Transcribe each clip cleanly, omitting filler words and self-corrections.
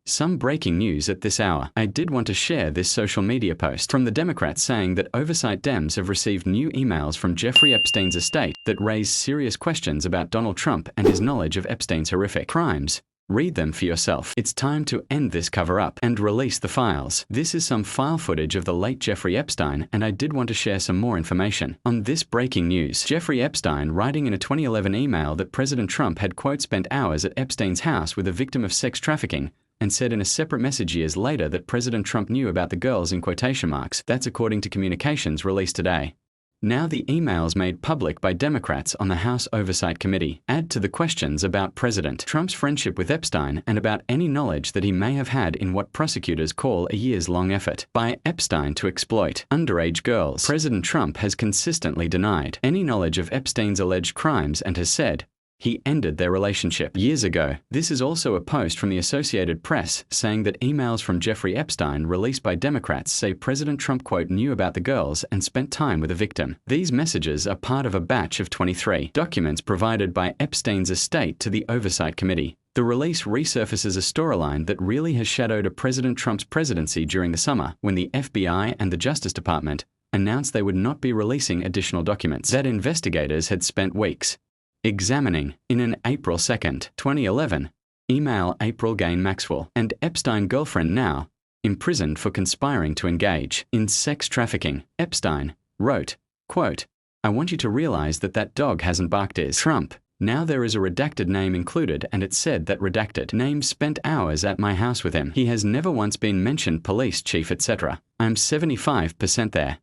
Some breaking news at this hour. I did want to share this social media post from the Democrats saying that oversight Dems have received new emails from Jeffrey Epstein's estate that raise serious questions about Donald Trump and his knowledge of Epstein's horrific crimes. Read them for yourself. It's time to end this cover-up and release the files. This is some file footage of the late Jeffrey Epstein, and I did want to share some more information. On this breaking news, Jeffrey Epstein, writing in a 2011 email that President Trump had, quote, spent hours at Epstein's house with a victim of sex trafficking, and said in a separate message years later that President Trump knew about the girls in quotation marks. That's according to communications released today. Now the emails made public by Democrats on the House Oversight Committee add to the questions about President Trump's friendship with Epstein and about any knowledge that he may have had in what prosecutors call a years-long effort by Epstein to exploit underage girls. President Trump has consistently denied any knowledge of Epstein's alleged crimes and has said he ended their relationship years ago. This is also a post from the Associated Press saying that emails from Jeffrey Epstein released by Democrats say President Trump, quote, knew about the girls and spent time with the victim. These messages are part of a batch of 23 documents provided by Epstein's estate to the Oversight Committee. The release resurfaces a storyline that really has shadowed a President Trump's presidency during the summer when the FBI and the Justice Department announced they would not be releasing additional documents that investigators had spent weeks examining. In an April 2, 2011, email April Gain Maxwell and Epstein girlfriend now imprisoned for conspiring to engage in sex trafficking. Epstein wrote, quote, I want you to realize that that dog hasn't barked is Trump. Now there is a redacted name included and it said that redacted name spent hours at my house with him. He has never once been mentioned police chief etc. I'm 75% there.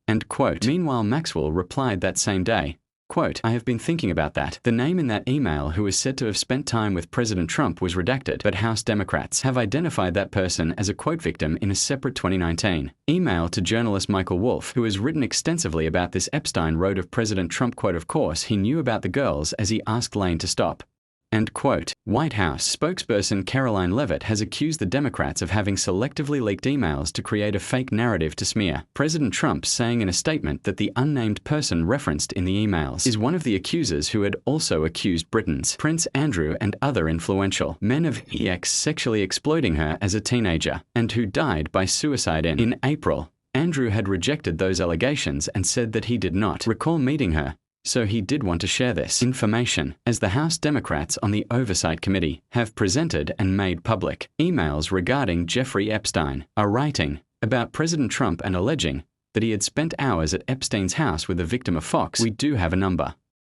End quote. Meanwhile, Maxwell replied that same day, quote, I have been thinking about that. The name in that email who is said to have spent time with President Trump was redacted, but House Democrats have identified that person as a quote victim in a separate 2019 email to journalist Michael Wolff, who has written extensively about this. Epstein wrote of President Trump, quote, of course he knew about the girls as he asked Lane to stop. End quote. White House spokesperson Caroline Leavitt has accused the Democrats of having selectively leaked emails to create a fake narrative to smear President Trump, saying in a statement that the unnamed person referenced in the emails is one of the accusers who had also accused Britain's Prince Andrew and other influential men of sexually exploiting her as a teenager, and who died by suicide in April. Andrew had rejected those allegations and said that he did not recall meeting her. So he did want to share this information, as the House Democrats on the Oversight Committee have presented and made public emails regarding Jeffrey Epstein, are writing about President Trump and alleging that he had spent hours at Epstein's house with a victim of Fox. We do have a number.